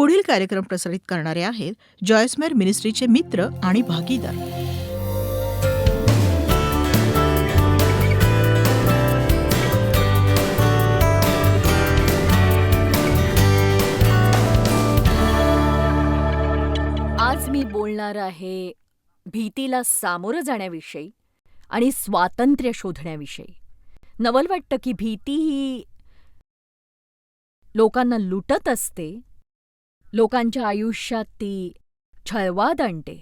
पुढील कार्यक्रम प्रसारित करणारे आहेत जॉयस्मेर मिनिस्ट्रीचे मित्र आणि भागीदार. आज मी बोलणार आहे भीतीला सामोरं जाण्याविषयी आणि स्वातंत्र्य शोधण्याविषयी. नवल वाटतं की भीती ही लोकांना लुटत असते, लोकांच्या आयुष्यात ती छळवाद आणते.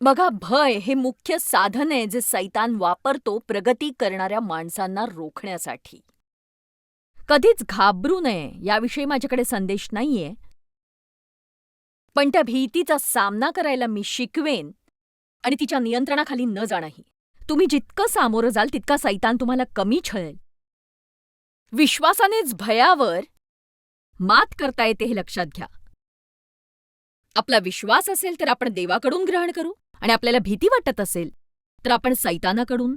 बघा, भय हे मुख्य साधन आहे जे सैतान वापरतो प्रगती करणाऱ्या माणसांना रोखण्यासाठी. कधीच घाबरू नये याविषयी माझ्याकडे संदेश नाहीये, पण त्या भीतीचा सामना करायला मी शिकवेन आणि तिच्या नियंत्रणाखाली न जाणंही. तुम्ही जितकं सामोरं जाल तितका सैतान तुम्हाला कमी छळेल. विश्वासानेच भयावर मात करता येते हे लक्षात घ्या. आपला विश्वास असेल तर आपण देवाकडून ग्रहण करू आणि आपल्याला भीती वाटत असेल तर आपण सैतानाकडून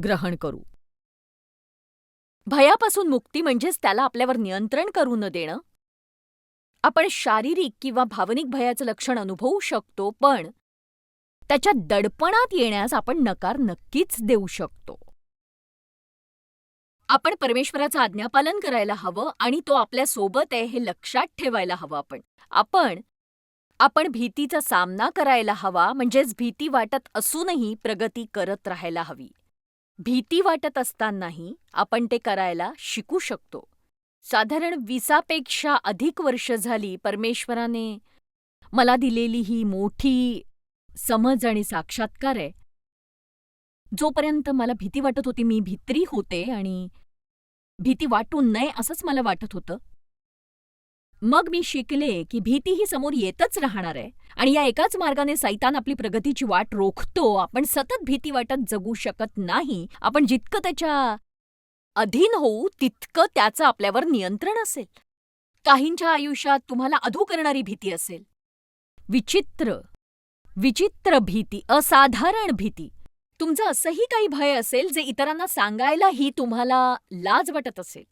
ग्रहण करू. भयापासून मुक्ती म्हणजेच त्याला आपल्यावर नियंत्रण करू न देणं. आपण शारीरिक किंवा भावनिक भयाचं लक्षण अनुभवू शकतो, पण त्याच्या दडपणात येण्यास आपण नकार नक्कीच देऊ शकतो. आपण परमेश्वराचं आज्ञापालन करायला हवं आणि तो आपल्या सोबत आहे हे लक्षात ठेवायला हवं. आपण भीतीचा सामना करायला हवा, म्हणजेच भीती वाटत असूनही प्रगती करत राहायला हवी. भीती वाटत असतानाही आपण ते करायला शिकू शकतो. साधारण 20पेक्षा अधिक वर्ष झाली परमेश्वराने मला दिलेली ही मोठी समज आणि साक्षात्कार आहे. जोपर्यंत मला भीती वाटत होती, मी भित्री होते आणि भीती वाटू नये असंच मला वाटत होतं. मग मी शिकले की भीती ही समोर येतच राहणार आहे आणि या एकाच मार्गाने सैतान आपली प्रगतीची वाट रोखतो. आपण सतत भीती वाटत जगू शकत नाही. आपण जितकं त्याच्या अधीन होऊ तितकं त्याचं आपल्यावर नियंत्रण असेल. काहींच्या आयुष्यात तुम्हाला अधू करणारी भीती असेल, विचित्र भीती, असाधारण भीती. तुमचं असंही काही भय असेल जे इतरांना सांगायलाही तुम्हाला लाज वाटत असेल.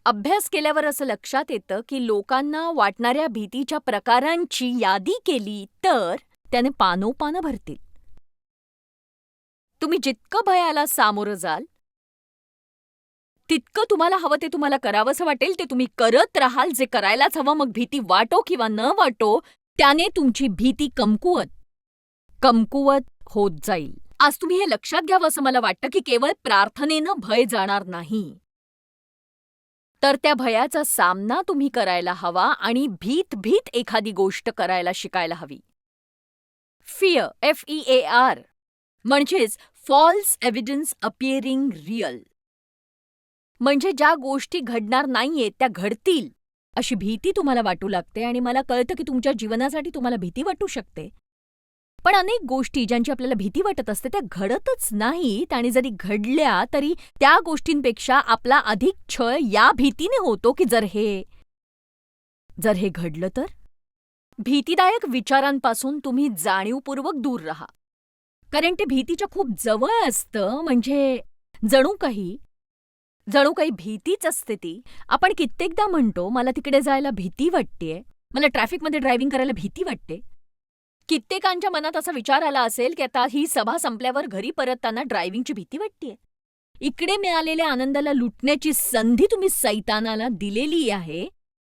अभ्यास केल्यावर असं लक्षात येतं की लोकांना वाटणाऱ्या भीतीच्या प्रकारांची यादी केली तर त्याने पानोपानं भरतील. तुम्ही जितकं भयाला सामोरं जाल तितकं तुम्हाला हवं ते तुम्हाला करावंसं वाटेल, ते तुम्ही करत राहाल. जे करायलाच हवं, मग भीती वाटो किंवा न वाटो, त्याने तुमची भीती कमकुवत होत जाईल. आज तुम्ही हे लक्षात घ्यावं असं मला वाटतं की केवळ प्रार्थनेनं भय जाणार नाही, तर त्या भयाचा सामना तुम्ही करायला हवा आणि भीत एखादी गोष्ट करायला शिकायला हवी. फिअर, FEAR, म्हणजेच फॉल्स एव्हिडन्स अपिअरिंग रिअल. म्हणजे ज्या गोष्टी घडणार नाहीयेत त्या घडतील अशी भीती तुम्हाला वाटू लागते. आणि मला कळतं की तुमच्या जीवनासाठी तुम्हाला भीती वाटू शकते, पण अनेक गोष्टी ज्यांची आपल्याला भीती वाटत असते त्या घडतच नाहीत. आणि जरी घडल्या तरी त्या गोष्टींपेक्षा आपला अधिक छळ या भीतीने होतो की जर हे घडलं तर. भीतीदायक विचारांपासून तुम्ही जाणीवपूर्वक दूर राहा, कारण ते भीतीच्या खूप जवळ असतं. म्हणजे जणू काही भीतीच असते ती. आपण कित्येकदा म्हणतो, मला तिकडे जायला भीती वाटतेय, मला ट्रॅफिकमध्ये ड्रायव्हिंग करायला भीती वाटते. कित्येकांच्या मनात असा विचार आला असेल की आता ही सभा संपल्यावर घरी परतताना ड्रायव्हिंगची भीती वाटतेय. इकडे मिळालेल्या आनंदाला लुटण्याची संधी तुम्ही सैतानाला दिलेली आहे,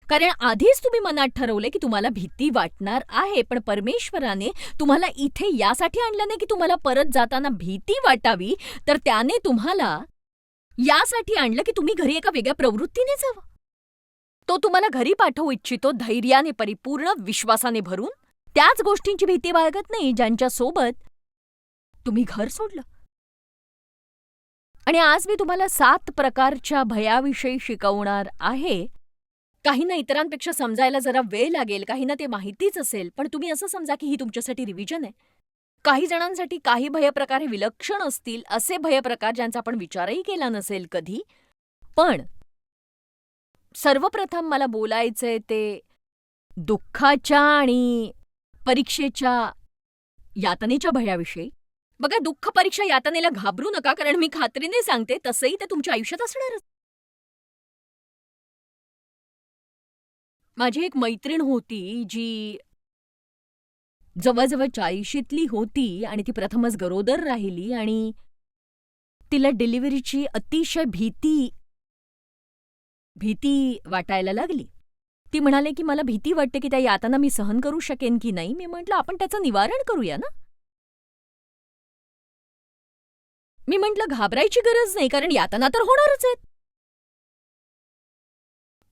कारण आधीच तुम्ही मनात ठरवले की तुम्हाला भीती वाटणार आहे. पण परमेश्वराने तुम्हाला इथे यासाठी आणलं नाही की तुम्हाला परत जाताना भीती वाटावी, तर त्याने तुम्हाला यासाठी आणलं की तुम्ही घरी एका वेगळ्या प्रवृत्तीने जावं. तो तुम्हाला घरी पाठवू इच्छितो, धैर्याने परिपूर्ण, विश्वासाने भरून, त्याच गोष्टींची भीती बाळगत नाही ज्यांच्यासोबत तुम्ही घर सोडलं. आणि आज मी तुम्हाला 7 प्रकारच्या भयाविषयी शिकवणार आहे. काहींना इतरांपेक्षा समजायला जरा वेळ लागेल, काहींना ते माहितीच असेल, पण तुम्ही असं समजा की ही तुमच्यासाठी रिव्हिजन आहे. काही जणांसाठी काही भयप्रकार हे विलक्षण असतील, असे भयप्रकार ज्यांचा आपण विचारही केला नसेल कधी. पण सर्वप्रथम मला बोलायचंय ते दुःखाच्या आणि परीक्षेच्या यातनेच्या भयाविषयी. बघा, दुःख, परीक्षा, यातनेला घाबरू नका, कारण मी खात्रीने सांगते तसंही ते तुमच्या आयुष्यात असणारच. माझी एक मैत्रीण होती जी जवळजवळ 40शीतली होती आणि ती प्रथमच गरोदर राहिली आणि तिला डिलिव्हरीची अतिशय भीती भीती वाटायला लागली. ती म्हणाली की मला भीती वाटते की त्या यातना मी सहन करू शकेन की नाही. मी म्हटलं आपण त्याचं निवारण करूया ना. मी म्हटलं घाबरायची गरज नाही कारण यातना तर होणारच आहेत.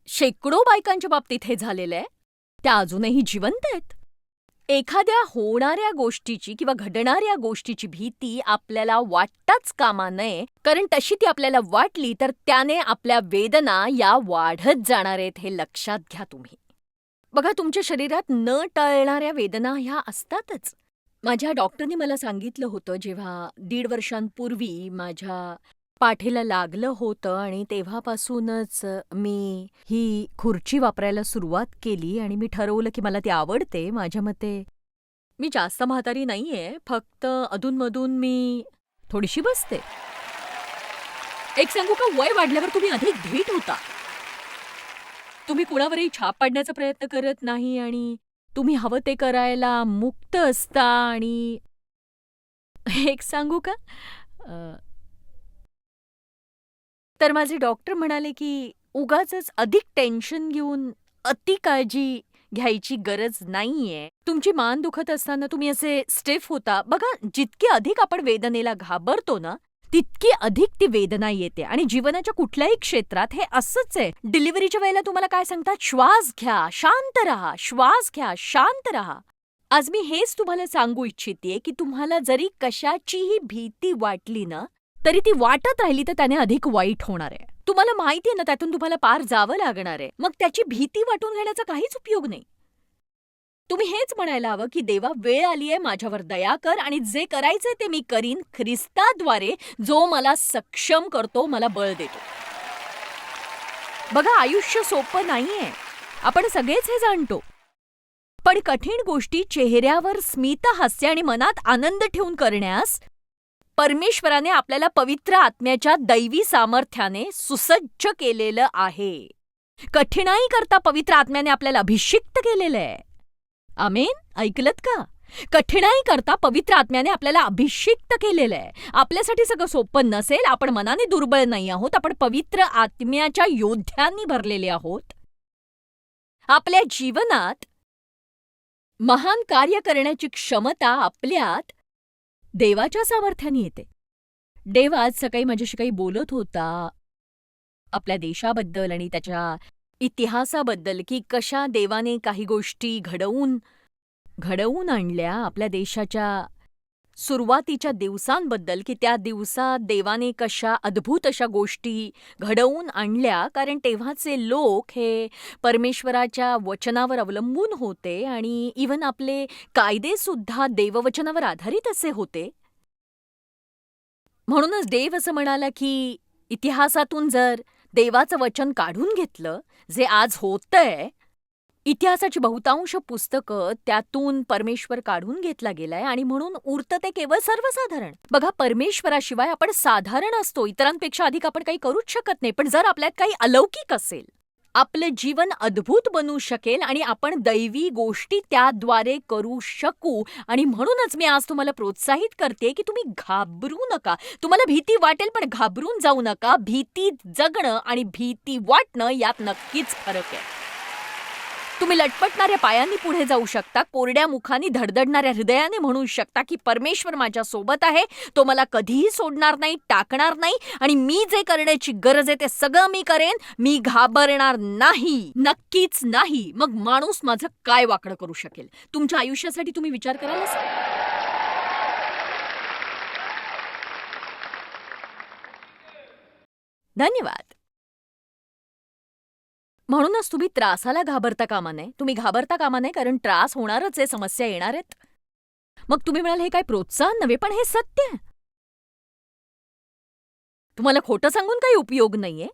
शेकडो बायकांच्या बाबतीत हे झालेलं आहे. त्या अजूनही जिवंत आहेत. एखाद्या होणाऱ्या गोष्टीची किंवा घडणाऱ्या गोष्टीची भीती आपल्याला वाटताच कामा नये, कारण तशी ती आपल्याला वाटली तर त्याने आपल्या वेदना या वाढत जाणार आहेत हे लक्षात घ्या तुम्ही. बघा तुमच्या शरीरात न टळणाऱ्या वेदना ह्या असतातच. माझ्या डॉक्टरनी मला सांगितलं होतं जेव्हा 1.5 वर्षांपूर्वी माझ्या पाठीला लागलं होतं आणि तेव्हापासूनच मी ही खुर्ची वापरायला सुरुवात केली आणि मी ठरवलं की मला ती आवडते. माझ्या मते मी जास्त म्हातारी नाहीये, फक्त अधूनमधून मी थोडीशी बसते. एक सांगू का, वय वाढल्यावर तुम्ही अधिक धीट होता. तुम्ही कुणावरही छाप पाडण्याचा प्रयत्न करत नाही आणि तुम्ही हवं ते करायला मुक्त असता. आणि एक सांगू का, तर माझे डॉक्टर म्हणाले की उगाचच अधिक टेन्शन घेऊन अति काळजी घ्यायची गरज नाहीये. तुमची मान दुखत असताना तुम्ही असे स्टिफ होता. बघा जितकी अधिक आपण वेदनेला घाबरतो ना, तितकी अधिक ती वेदना येते आणि जीवनाच्या कुठल्याही क्षेत्रात हे असंच आहे. डिलिव्हरीच्या वेळेला तुम्हाला काय सांगतात? श्वास घ्या, शांत राहा, श्वास घ्या, शांत राहा. आज मी हेच तुम्हाला सांगू इच्छितेय की तुम्हाला जरी कशाचीही भीती वाटली ना, तरी ती वाटत राहिली तर त्याने अधिक वाईट होणार आहे. तुम्हाला माहिती आहे ना त्यातून तुम्हाला पार जावं लागणार आहे. मग त्याची भीती वाटून घेण्याचा काहीच उपयोग नाही. तुम्ही हेच म्हणायला हवं की देवा, वेळ आली आहे, माझ्यावर दया कर आणि जे करायचंय ते मी करीन ख्रिस्ताद्वारे, जो मला सक्षम करतो, मला बळ देतो. बघा आयुष्य सोपं नाहीये, आपण सगळेच हे जाणतो. पण कठीण गोष्टी चेहऱ्यावर स्मितहास्य आणि मनात आनंद ठेवून करण्यास परमेश्वराने आपल्याला पवित्र आत्म्याच्या दैवी सामर्थ्याने सुसज्ज केलेलं आहे. कठीणाई करता पवित्र आत्म्याने आपल्याला अभिषिक्त केलेलं आहे. आमेन. ऐकलत का? कठीणाई करता पवित्र आत्म्याने आपल्याला अभिषिक्त केलेलं आहे. आपल्यासाठी सगळं सोपं नसेल, आपण मनाने दुर्बळ नाही आहोत, आपण पवित्र आत्म्याच्या योद्ध्यांनी भरलेले आहोत. आपल्या जीवनात महान कार्य करण्याची क्षमता आपल्यात देवाच्या सामर्थ्याने येते. देव आज सकाळी माझ्याशी काही बोलत होता आपल्या देशाबद्दल आणि त्याच्या इतिहासाबद्दल, की कशा देवाने काही गोष्टी घडवून आणल्या आपल्या देशाच्या सुरुवातीच्या दिवसांबद्दल, की त्या दिवसात देवाने कशा अद्भुत अशा गोष्टी घडवून आणल्या. कारण तेव्हाचे लोक हे परमेश्वराच्या वचनावर अवलंबून होते आणि इव्हन आपले कायदेसुद्धा देववचनावर आधारित असे होते. म्हणूनच देव असं म्हणाला की इतिहासातून जर देवाचं वचन काढून घेतलं, जे आज होतंय, इतिहासाची बहुतांश पुस्तकं त्यातून परमेश्वर काढून घेतला गेलाय आणि म्हणून उरतं ते केवळ सर्वसाधारण. बघा परमेश्वराशिवाय आपण साधारण असतो, इतरांपेक्षा अधिक आपण काही करूच शकत नाही. पण जर आपल्यात काही अलौकिक असेल, आपलं जीवन अद्भुत बनू शकेल आणि आपण दैवी गोष्टी त्याद्वारे करू शकू. आणि म्हणूनच मी आज तुम्हाला प्रोत्साहित करते की तुम्ही घाबरू नका. तुम्हाला भीती वाटेल पण घाबरून जाऊ नका. भीती जगणं आणि भीती वाटणं यात नक्कीच फरक आहे. तुम्ही लटपटणाऱ्या पायांनी पुढे जाऊ शकता, कोरड्या मुखांनी धडधडणाऱ्या हृदयाने म्हणू शकता की परमेश्वर माझ्या सोबत आहे, तो मला कधीही सोडणार नाही, टाकणार नाही आणि मी जे करण्याची गरज आहे ते सगळं मी करेन. मी घाबरणार नाही, नक्कीच नाही. मग माणूस माझं काय वाकडं करू शकेल? तुमच्या आयुष्यासाठी तुम्ही विचार करायलाच. धन्यवाद. म्हणूनच तुम्ही त्रासाला घाबरता कामा नये. तुम्ही घाबरता कामा नये कारण त्रास होणारच आहे, समस्या येणार आहेत. मग तुम्ही म्हणाल हे काय प्रोत्साहन नव्हे, पण हे सत्य आहे. तुम्हाला खोटं सांगून काही उपयोग नाहीये.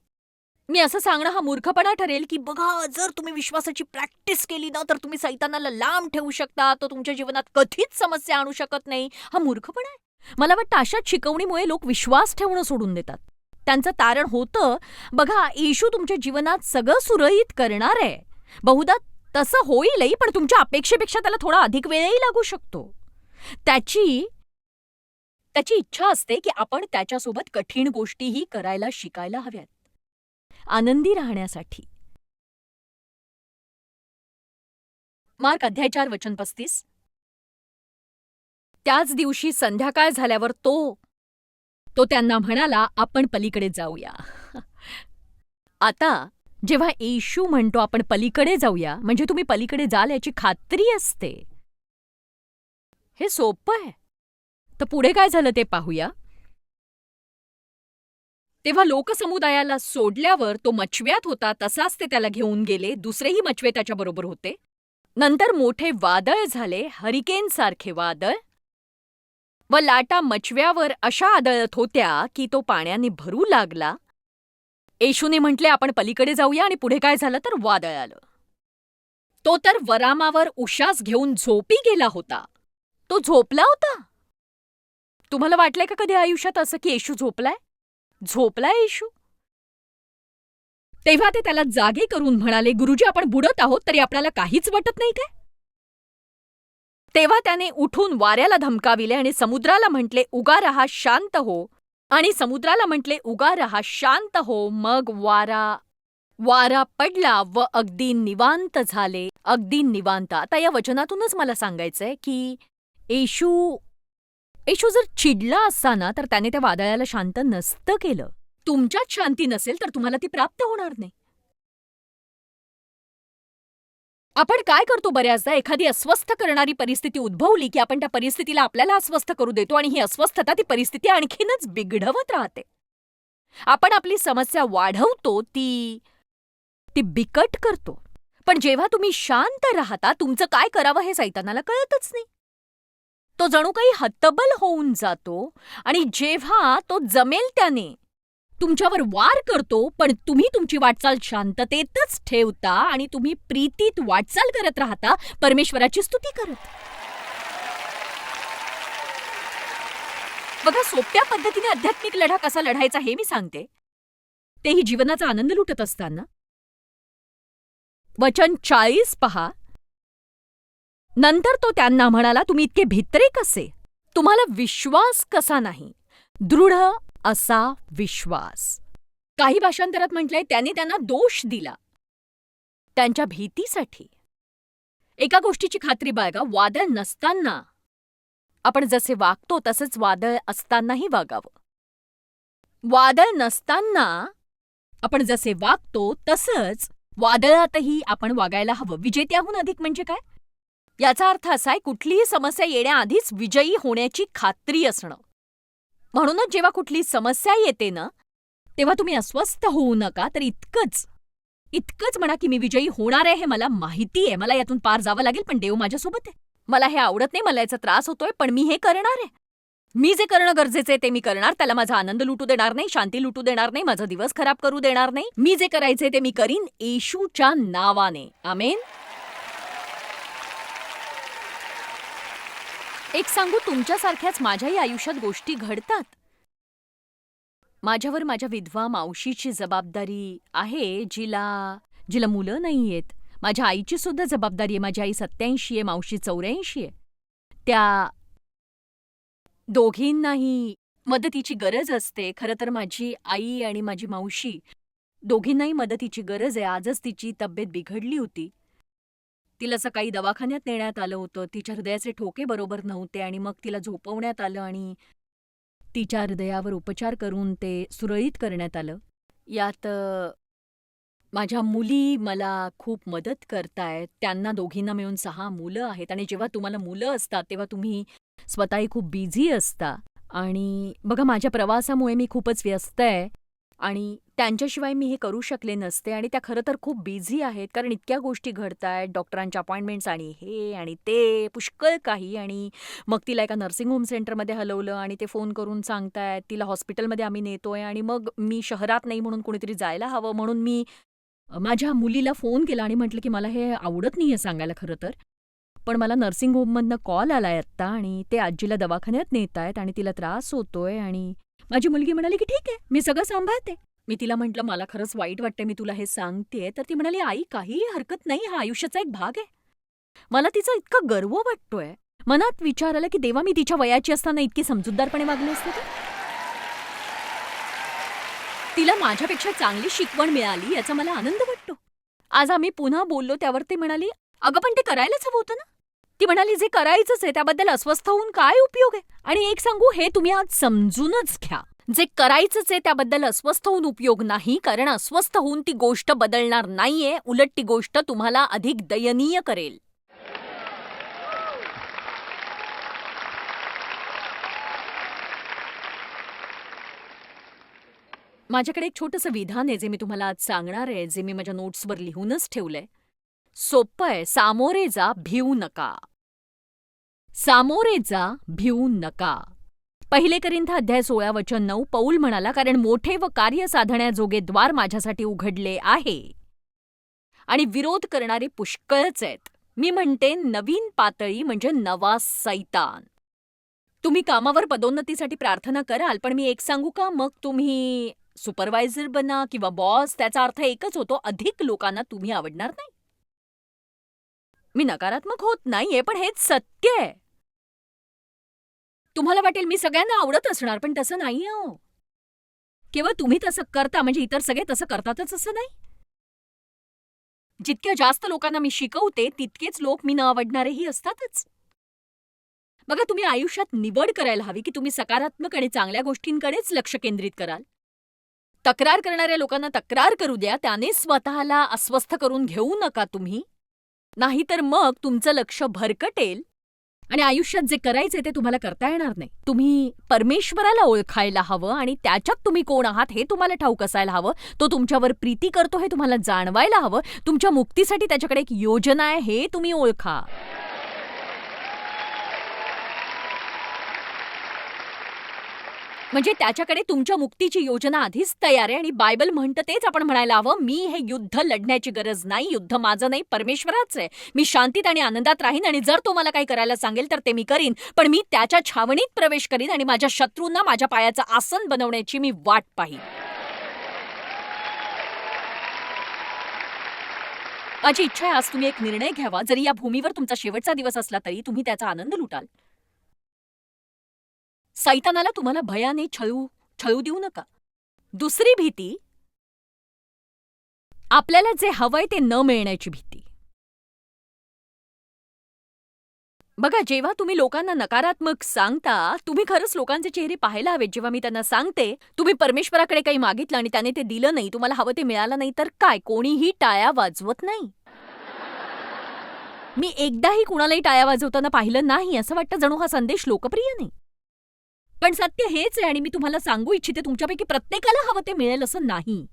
मी असं सांगणं हा मूर्खपणा ठरेल की बघा, जर तुम्ही विश्वासाची प्रॅक्टिस केली ना तर तुम्ही सैतानाला लांब ठेवू शकता, तो तुमच्या जीवनात कधीच समस्या आणू शकत नाही. हा मूर्खपणा आहे. मला वाटतं अशाच शिकवणीमुळे लोक विश्वास ठेवणं सोडून देतात. त्यांचं तारण होतं, बघा येशू तुमच्या जीवनात सगळं सुरळीत करणार आहे. बहुधा तसं होईलही, पण तुमच्या अपेक्षेपेक्षा त्याला थोडा अधिक वेळही लागू शकतो. त्याची त्याची इच्छा असते की आपण त्याच्यासोबत कठीण गोष्टीही करायला शिकायला हव्यात, आनंदी राहण्यासाठी. मार्क अध्याय 4 वचन 35. त्याच दिवशी संध्याकाळ झाल्यावर तो त्यांना म्हणाला, आपण पलीकडे जाऊया. आता जेव्हा येशू म्हणतो आपण पलीकडे जाऊया, म्हणजे तुम्ही पलीकडे जाल याची खात्री असते. हे सोपं आहे. तर पुढे काय झालं ते पाहूया. तेव्हा लोकसमुदायाला सोडल्यावर तो मचव्यात होता, तसाच ते त्याला घेऊन गेले. दुसरेही मचवे त्याच्याबरोबर होते. नंतर मोठे वादळ झाले, हरिकेनसारखे वादळ, व लाटा मचव्यावर अशा आदळत होत्या की तो पाण्याने भरू लागला. येशूने म्हटले आपण पलीकडे जाऊया, आणि पुढे काय झालं तर वादळ आलं. तो तर वरामावर उश्वास घेऊन झोपी गेला होता. तो झोपला होता. तुम्हाला वाटलंय का कधी आयुष्यात असं की येशू झोपलाय येशू? तेव्हा ते त्याला जागे करून म्हणाले, गुरुजी आपण बुडत आहोत, तरी आपल्याला काहीच वाटत नाही काय? तेव्हा त्याने उठून वाऱ्याला धमकाविले आणि समुद्राला म्हटले, उगा रहा, शांत हो. आणि समुद्राला म्हटले, उगा रहा, शांत हो. मग वारा पडला व अगदी निवांत झाले. अगदी निवांत. आता या वचनातूनच मला सांगायचंय की येशू जर चिडला असता ना, तर त्याने त्या वादळाला शांत नसतं केलं. तुमच्यात शांती नसेल तर तुम्हाला ती प्राप्त होणार नाही. आपण काय करतो बऱ्याचदा, एखादी अस्वस्थ करणारी परिस्थिती उद्भवली की आपण त्या परिस्थितीला आपल्याला अस्वस्थ करू देतो, आणि ही अस्वस्थता ती परिस्थिती आणखीनच बिघडवत राहते. आपण आपली समस्या वाढवतो, ती बिकट करतो. पण जेव्हा तुम्ही शांत राहता, तुमचं काय करावं हे सैतानाला कळतच नाही. तो जणू काही हतबल होऊन जातो, आणि जेव्हा तो जमेल त्याने तुमच्यावर वार करतो, पण तुम्ही तुमची वाटचाल शांततेतच ठेवता आणि तुम्ही प्रीतीत वाटचाल करत राहता, परमेश्वराची स्तुती करत. बघा, सोप्या पद्धतीने आध्यात्मिक लढा कसा लढायचा हे मी सांगते, तेही जीवनाचा आनंद लुटत असताना. वचन 40 पहा. नंतर तो त्यांना म्हणाला, तुम्ही इतके भित्रे कसे? तुम्हाला विश्वास कसा नाही? दृढ असा विश्वास. काही भाषांतरात म्हटलंय, त्याने त्यांना दोष दिला त्यांच्या भीतीसाठी. एका गोष्टीची खात्री बाळगा, वादळ नसताना आपण जसे वागतो तसंच वादळ असतानाही वागावं. वादळ नसताना आपण जसे वागतो तसंच वादळातही आपण वागायला हवं. विजेत्याहून अधिक म्हणजे काय? याचा अर्थ असा आहे, कुठलीही समस्या येण्याआधीच विजयी होण्याची खात्री असणं. म्हणूनच जेव्हा कुठली समस्या येते ना, तेव्हा तुम्ही अस्वस्थ होऊ नका, तर इतकंच म्हणा की मी विजयी होणार आहे, हे मला माहिती आहे. मला यातून पार जावं लागेल, पण देव माझ्यासोबत आहे. मला हे आवडत नाही, मला याचा त्रास होतोय, पण मी हे करणार आहे. मी जे करणं गरजेचं आहे ते मी करणार. त्याला माझा आनंद लुटू देणार नाही, शांती लुटू देणार नाही, माझा दिवस खराब करू देणार नाही. मी जे करायचंय ते मी करीन, येशूच्या नावाने. आमेन. एक सांगू, तुमच्यासारख्याच माझ्याही आयुष्यात गोष्टी घडतात. माझ्यावर माझ्या विधवा मावशीची जबाबदारी आहे, जिला मुलं नाहीयेत. माझ्या आईची सुद्धा जबाबदारी आहे. माझी आई 87 आहे, मावशी 84 आहे. त्या दोघींनाही मदतीची गरज असते. खरं तर माझी आई आणि माझी मावशी दोघींनाही मदतीची गरज आहे. आजच तिची तब्येत बिघडली होती. तिला सकाळी दवाखान्यात नेण्यात आलं होतं. तिच्या हृदयाचे ठोके बरोबर नव्हते, आणि मग तिला झोपवण्यात आलं आणि तिच्या हृदयावर उपचार करून ते सुरळीत करण्यात आलं. यात माझ्या मुली मला खूप मदत करतायत. त्यांना दोघींना मिळून 6 मुलं आहेत, आणि जेव्हा तुम्हाला मुलं असतात तेव्हा तुम्ही स्वतःही खूप बिझी असता. आणि बघा, माझ्या प्रवासामुळे मी खूपच व्यस्त आहे, आणि त्यांच्याशिवाय मी हे करू शकले नसते. आणि त्या खरं तर खूप बिझी आहेत, कारण इतक्या गोष्टी घडतायत, डॉक्टरांच्या अपॉइंटमेंट्स आणि हे आणि ते पुष्कळ काही. आणि मग तिला एका नर्सिंग होम सेंटरमध्ये हलवलं, आणि ते फोन करून सांगतायत तिला हॉस्पिटलमध्ये आम्ही नेतोय. आणि मग मी शहरात नाही म्हणून कुणीतरी जायला हवं, म्हणून मी माझ्या मुलीला फोन केला आणि म्हटलं की मला हे आवडत नाहीये सांगायला खरं तर, पण मला नर्सिंग होममधनं कॉल आलाय आत्ता, आणि ते आजीला दवाखान्यात नेतायत आणि तिला त्रास होतोय. आणि माझी मुलगी म्हणाली की ठीक आहे, मी सगळं सांभाळते. मी तिला म्हटलं, "मला खरंच वाईट वाटतंय मी तुला हे सांगतेय." तर ती म्हणाली, "आई काहीही हरकत नाही, हा आयुष्याचा एक भाग आहे." मला तिचा इतका गर्व वाटतोय. मनात विचार आला, की देवा मी तिच्या वयाची असताना इतकी समजूतदारपणे वागले असते तर? तिला माझ्यापेक्षा चांगली शिकवण मिळाली याचा मला आनंद वाटतो. आज आम्ही पुन्हा बोललो त्यावर ती म्हणाली, "अगं पण ते करायलाच हवं होतं ना." ती म्हणाली, "जे करायचंच आहे त्याबद्दल अस्वस्थ होऊन काय उपयोग आहे?" आणि एक सांगू, हे तुम्ही आज समजूनच घ्या. जे करायचंच आहे त्याबद्दल अस्वस्थ होऊन उपयोग नाही, कारण अस्वस्थ होऊन ती गोष्ट बदलणार नाहीये, उलट ती गोष्ट तुम्हाला अधिक दयनीय करेल. माझ्याकडे एक छोटंसं विधान आहे जे मी तुम्हाला आज सांगणार आहे, जे मी माझ्या नोट्सवर लिहूनच ठेवलंय. सोपं आहे. सामोरे जा, भिवू नका. सामोरे जा, भिवू नका. 1 कोरिंथ अध्याय 16 वचन 9 पौल म्हणाला, कारण मोठे व कार्य साधण्याजोगे द्वार माझ्यासाठी उघडले आहे आणि विरोध करणारे पुष्कळच आहेत. मी म्हणते नवीन पातळी म्हणजे नवा सैतान. तुम्ही कामावर पदोन्नतीसाठी प्रार्थना कराल, पण मी एक सांगू का, मग तुम्ही सुपरवायझर बना किंवा बॉस, त्याचा अर्थ एकच होतो, अधिक लोकांना तुम्ही आवडणार नाही. मी नकारात्मक होत नाहीये, पण हेच सत्य आहे. तुम्हाला वाटेल मी सगळ्यांना आवडत असणार, पण तसं नाहीये हो. केवळ तुम्ही तसं करता म्हणजे इतर सगळे तसं करतातच असं नाही. जितक्या जास्त लोकांना मी शिकवते, तितकेच लोक मी न आवडणारेही असतातच. बघा, तुम्ही आयुष्यात निवड करायला हवी की तुम्ही सकारात्मक आणि चांगल्या गोष्टींकडेच लक्ष केंद्रित कराल. तक्रार करणाऱ्या लोकांना तक्रार करू द्या, त्याने स्वतःला अस्वस्थ करून घेऊ नका तुम्ही. नाहीतर मग तुमचं लक्ष भरकटेल आणि आयुष्यात जे करायचे ते तुम्हाला करता येणार नाही. तुम्ही परमेश्वराला ओळखायला हवं आणि त्याच्यात तुम्ही कोण आहात हे तुम्हाला ठाऊक असायला हवं. तो तुमच्यावर प्रीती करतो हे तुम्हाला जाणवायला हवं. तुमच्या मुक्तीसाठी त्याच्याकडे एक योजना आहे हे तुम्ही ओळखा. म्हणजे त्याच्याकडे तुमच्या मुक्तीची योजना आधीच तयार आहे आणि बायबल म्हणतं तेच आपण म्हणायला हवं, मी हे युद्ध लढण्याची गरज नाही, युद्ध माझं नाही परमेश्वराचं आहे. मी शांतीत आणि आनंदात राहीन आणि जर तो मला काही करायला सांगेल तर ते मी करीन, पण मी त्याच्या छावणीत प्रवेश करीन आणि माझ्या शत्रूंना माझ्या पायाचं आसन बनवण्याची मी वाट पाहीन. माझी इच्छा आहे आज तुम्ही एक निर्णय घ्यावा, जरी या भूमीवर तुमचा शेवटचा दिवस असला तरी तुम्ही त्याचा आनंद लुटाल. सैतानाला तुम्हाला भयाने छळू देऊ नका. दुसरी भीती, आपल्याला जे हवंय ते न मिळण्याची भीती. बघा, जेव्हा तुम्ही लोकांना नकारात्मक सांगता, तुम्ही खरंच लोकांचे चेहरे पाहायला हवेत. जेव्हा मी त्यांना सांगते, तुम्ही परमेश्वराकडे काही मागितलं आणि त्याने ते दिलं नाही, तुम्हाला हवं ते मिळालं नाही, तर काय कोणीही टाळ्या वाजवत नाही. मी एकदाही कुणालाही टाळ्या वाजवताना पाहिलं नाही. असं वाटतं जणू हा संदेश लोकप्रिय नाही. पण सत्य हेच आहे आणि मी तुम्हाला सांगू इच्छिते, तुमच्यापैकी प्रत्येकाला हवं ते मिळेल असं नाही.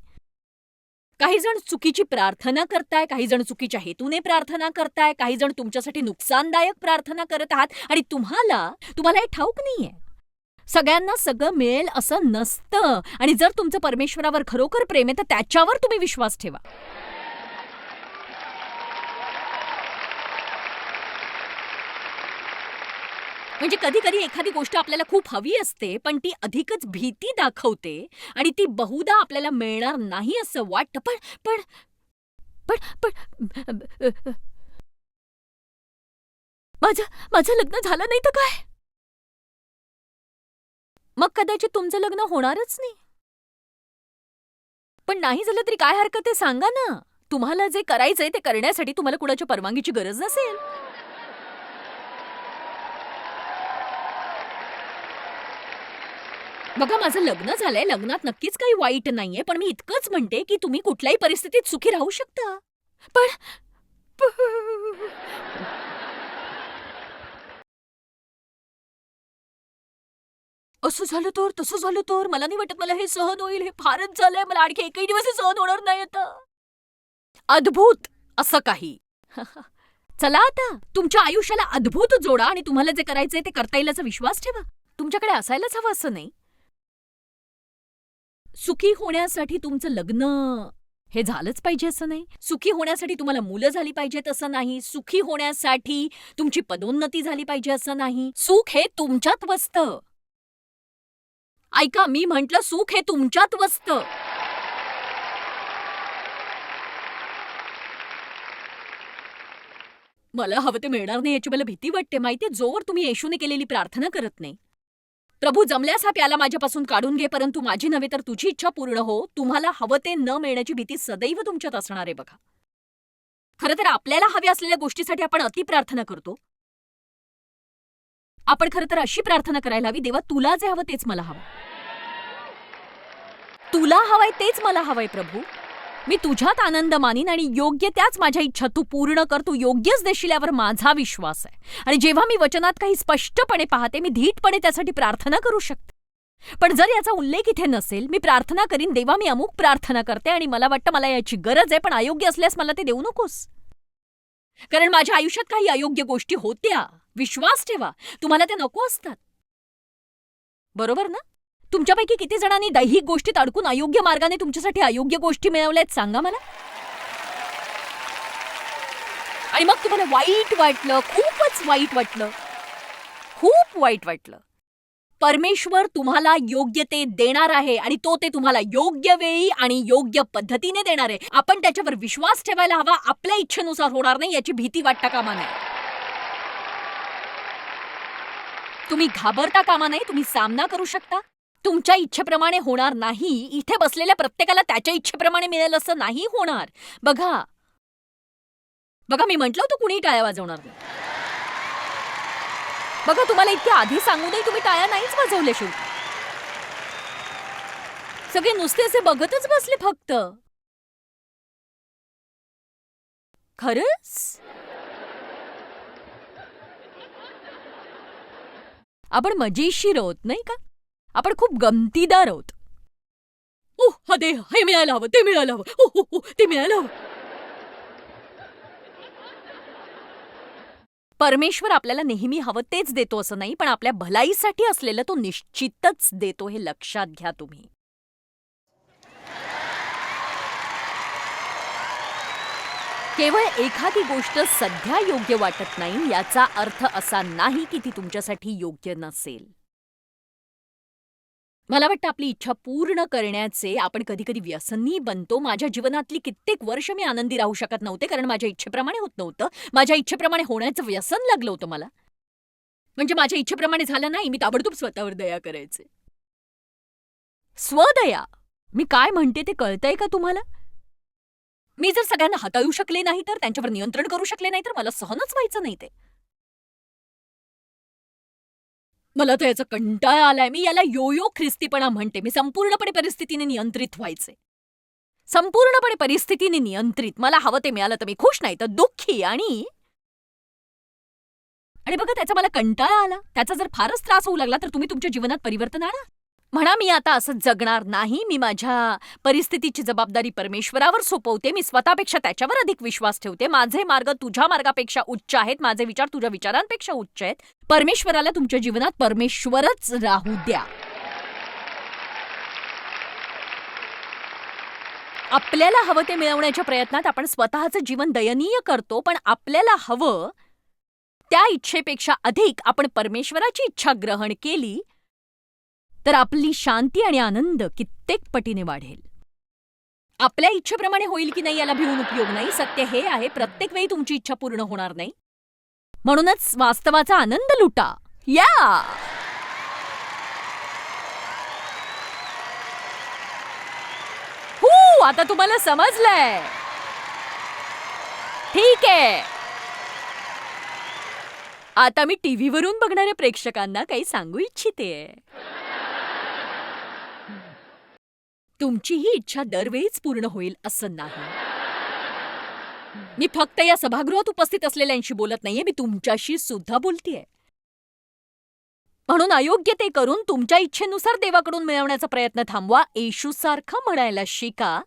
काही जण चुकीची प्रार्थना करताय, काही जण चुकीच्या हेतूने प्रार्थना करताय, काही जण तुमच्यासाठी नुकसानदायक प्रार्थना करत आहात आणि तुम्हाला हे ठाऊक नाहीये. सगळ्यांना सगळं मिळेल असं नसतं आणि जर तुमचं परमेश्वरावर खरोखर प्रेम आहे तर त्याच्यावर तुम्ही विश्वास ठेवा. म्हणजे कधी-कधी एखादी गोष्ट आपल्याला खूप हवी असते, पण ती अधिकच भीती दाखवते आणि ती बहुधा आपल्याला मिळणार नाही असं वाटतं. पण पण पण पण माझं माझं लग्न झालं नाही तर काय? मग कदाचित तुमचं लग्न होणारच नाही. पण नाही झालं तरी काय हरकत आहे सांगा ना. तुम्हाला जे करायचंय ते करण्यासाठी तुम्हाला कुणाच्या परवानगीची गरज नसेल. बघा, माझं लग्न झालंय, लग्नात नक्कीच काही वाईट नाहीये, पण मी इतकंच म्हणते की तुम्ही कुठल्याही परिस्थितीत सुखी राहू शकता. पण असं झालं तर, तसं झालं तर, मला नाही वाटत मला हे सहन होईल. हे फारच झालंय. मला आणखी एकही दिवस हे सहन होणार नाही आता. अद्भुत असं काही. चला आता, तुमच्या आयुष्याला अद्भुत जोडा आणि तुम्हाला जे करायचंय ते करता येईल याचा विश्वास ठेवा. तुमच्याकडे असायलाच हवं असं नाही. सुखी होण्यासाठी तुमचं लग्न हे झालंच पाहिजे असं नाही. सुखी होण्यासाठी तुम्हाला मुलं झाली पाहिजेत असं नाही. सुखी होण्यासाठी तुमची पदोन्नती झाली पाहिजे असं नाही. सुख हे तुमच्यात वसतं. ऐका, मी म्हटलं सुख हे तुमच्यात वसतं. मला हवं ते मिळणार नाही याची मला भीती वाटते माहितीये, जोवर तुम्ही येशूने केलेली प्रार्थना करत नाही. प्रभू, जमल्यास हा प्याला माझ्यापासून काढून घे, परंतु माझी नव्हे तर तुझी इच्छा पूर्ण हो. तुम्हाला हवं ते न मिळण्याची भीती सदैव तुमच्यात असणार आहे बघा. खरं तर आपल्याला हव्या असलेल्या गोष्टीसाठी आपण अति प्रार्थना करतो. आपण खरं तर अशी प्रार्थना करायला हवी, देवा तुला जे हवं तेच मला हवं. तुला हवंय तेच मला हवंय प्रभू. मी तुझ्यात आनंद मानीन आणि योग्य त्याच माझ्या इच्छा तू पूर्ण कर. तू योग्यच देशील यावर माझा विश्वास आहे. आणि जेव्हा मी वचनात काही स्पष्टपणे पाहते, मी धीटपणे त्यासाठी प्रार्थना करू शकते. पण जर याचा उल्लेख इथे नसेल, मी प्रार्थना करीन, देवा मी अमुक प्रार्थना करते आणि मला वाटतं मला याची गरज आहे, पण अयोग्य असल्यास मला ते देऊ नकोस. कारण माझ्या आयुष्यात काही अयोग्य गोष्टी होत्या. विश्वास ठेवा, तुम्हाला ते नको असतात. बरोबर ना? तुमच्यापैकी किती जणांनी दैहिक गोष्टीत अडकून अयोग्य मार्गाने तुमच्यासाठी अयोग्य गोष्टी मिळवल्यात सांगा मला. आणि मग तुम्हाला वाईट वाटलं, खूपच वाईट वाटलं, खूप वाईट वाटलं. परमेश्वर तुम्हाला योग्य ते देणार आहे आणि तो ते तुम्हाला योग्य वेळी आणि योग्य पद्धतीने देणार आहे. आपण त्याच्यावर विश्वास ठेवायला हवा. आपल्या इच्छेनुसार होणार नाही याची भीती वाटता कामा नये. तुम्ही घाबरता कामा नये. तुम्ही सामना करू शकता. तुमच्या इच्छेप्रमाणे होणार नाही. इथे बसलेल्या प्रत्येकाला त्याच्या इच्छेप्रमाणे मिळेल असं नाही होणार. बघा बघा, मी म्हटलं होतं कुणी टाळ्या वाजवणार नाही. बघा, तुम्हाला इतक्या आधी सांगूनही तुम्ही टाळ्या नाहीच वाजवल्या शेवटी. सगळे नुसते असे बघतच बसले फक्त. खरंच आपण मजेशीर आहोत नाही का? आपण खूप गमतीदार आहोत. ओह हा दे, हे मिळायला हवं, ते मिळायला हवं, हो हो हो ते मिळायला हवं. परमेश्वर आपल्याला नेहमी हवं तेच देतो असं नाही, पण आपल्या भलाईसाठी असलेलं तो निश्चितच देतो, हे लक्षात घ्या तुम्ही. केवळ एखादी गोष्ट सध्या योग्य वाटत नाही याचा अर्थ असा नाही की ती तुमच्यासाठी योग्य नसेल. मला वाटतं आपली इच्छा पूर्ण करण्याचे आपण कधी-कधी व्यसनी बनतो. माझ्या जीवनातली कित्येक वर्ष मी आनंदी राहू शकत नव्हते, कारण माझ्या इच्छेप्रमाणे होत नव्हतं. माझ्या इच्छेप्रमाणे होण्याचं व्यसन लागलं होतं मला. म्हणजे माझ्या इच्छेप्रमाणे झालं नाही, मी ताबडतोब स्वतःवर दया करायचे. स्वदया. मी काय म्हणते ते कळतंय का तुम्हाला? मी जर सगळ्यांना हाताळू शकले नाही तर, त्यांच्यावर नियंत्रण करू शकले नाही तर, मला सहनच व्हायचं नाही ते. मला तर याचा कंटाळा आलाय. मी याला यो-यो ख्रिस्तीपणा म्हणते. मी संपूर्णपणे परिस्थितीने नियंत्रित व्हायचे. संपूर्णपणे परिस्थितीने नियंत्रित. मला हवं ते मिळालं तर मी खुश, नाही तर दुःखी. आणि बघा, त्याचा मला कंटाळा आला. त्याचा जर फारच त्रास होऊ लागला तर तुम्ही तुमच्या जीवनात परिवर्तन आणा. म्हणा मी आता असं जगणार नाही. मी माझ्या परिस्थितीची जबाबदारी परमेश्वरावर सोपवते. मी स्वतःपेक्षा त्याच्यावर अधिक विश्वास ठेवते. माझे मार्ग तुझ्या मार्गापेक्षा उच्च आहेत. माझे विचार तुझ्या विचारांपेक्षा उच्च आहेत. परमेश्वराला तुमच्या जीवनात परमेश्वरच राहू द्या. आपल्याला हवं ते मिळवण्याच्या प्रयत्नात आपण स्वतःचं जीवन दयनीय करतो, पण आपल्याला हवं त्या इच्छेपेक्षा अधिक आपण परमेश्वराची इच्छा ग्रहण केली तर आपली शांती आणि आनंद कित्येक पटीने वाढेल. आपल्या इच्छेप्रमाणे होईल की नाही याला भिवून उपयोग नाही. सत्य हे आहे, प्रत्येक वेळी तुमची इच्छा पूर्ण होणार नाही. म्हणूनच वास्तवाचा आनंद लुटा. या आता तुम्हाला समजलंय? ठीक आहे. आता मी टीव्हीवरून बघणाऱ्या प्रेक्षकांना काही सांगू इच्छिते. तुमची ही इच्छा दरवेळीच पूर्ण होईल असं नाही. मी फक्त या सभागृहात उपस्थित असलेल्यांशी बोलत नाहीये, मी तुमच्याशी सुद्धा बोलतेय. म्हणून अयोग्य ते करून तुमच्या इच्छेनुसार देवाकडून मिळवण्याचा प्रयत्न थांबवा. येशूसारखं म्हणायला शिका,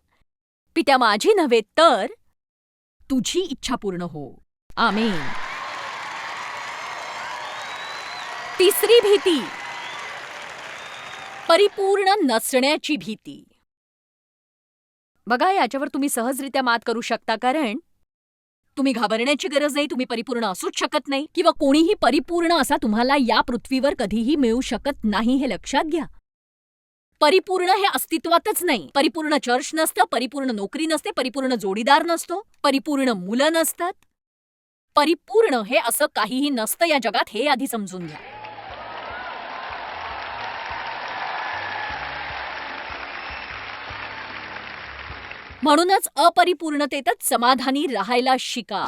पित्या माझी नव्हे तर तुझी इच्छा पूर्ण हो. आमेन. तिसरी भीती, परिपूर्ण नसण्याची भीती. बघा, याच्यावर तुम्ही सहजरित्या मात करू शकता, कारण तुम्ही घाबरण्याची गरज नाही. तुम्ही परिपूर्ण असूच शकत नाही, किंवा कोणीही परिपूर्ण असा तुम्हाला या पृथ्वीवर कधीही मिळू शकत नाही, हे लक्षात घ्या. परिपूर्ण हे अस्तित्वातच नाही. परिपूर्ण चर्च नसतं, परिपूर्ण नोकरी नसते, परिपूर्ण जोडीदार नसतो, परिपूर्ण मुलं नसतात, परिपूर्ण हे असं काहीही नसतं या जगात, हे आधी समजून घ्या. म्हणूनच अपरिपूर्णतेतच समाधानी राहायला शिका.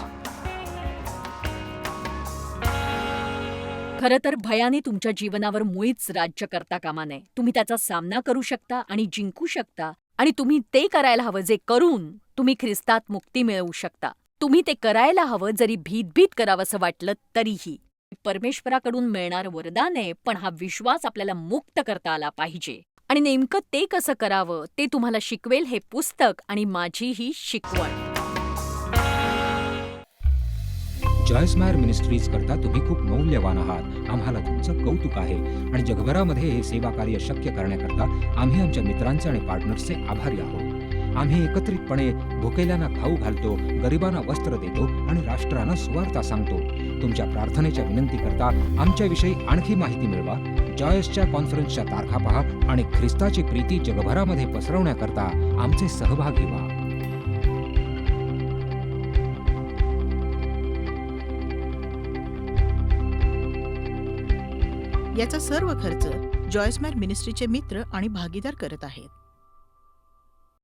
खरं तर भयाने तुमच्या जीवनावर मुळीच राज्य करता कामा नये. तुम्ही त्याचा सामना करू शकता आणि जिंकू शकता, आणि तुम्ही ते करायला हवं जे करून तुम्ही ख्रिस्तात मुक्ती मिळवू शकता. तुम्ही ते करायला हवं जरी भीत करावंसं वाटलं तरीही. परमेश्वराकडून मिळणारं वरदान आहे, पण हा विश्वास आपल्याला मुक्त करता आला पाहिजे. आणि नेमकं ते कसं करावं ते तुम्हाला शिकवेल हे पुस्तक आणि माझी ही शिकवण. जॉयस मायर मिनिस्ट्रीज करता तुम्ही खूप मौल्यवान आहात. आम्हाला तुमचं कौतुक आहे आणि जगभरामध्ये हे सेवा कार्य शक्य करण्याकरता आम्ही आमच्या मित्रांचे आणि पार्टनर्सचे आभारी आहोत. आम्ही एकत्रितपणे भुकेल्यांना खाऊ घालतो, गरिबांना वस्त्र देतो आणि राष्ट्रांना सुवार्ता सांगतो. तुमच्या प्रार्थनेच्या विनंती करता आमच्याविषयी आणखी माहिती मिळवा. जॉयसच्या कॉन्फरन्सच्या तारखा पहा आणि ख्रिस्ताची प्रीती जगभरामध्ये पसरवण्याकरता आमचे सहभागी व्हा. याचा सर्व खर्च जॉयस मायर मिनिस्ट्रीचे मित्र आणि भागीदार करत आहेत.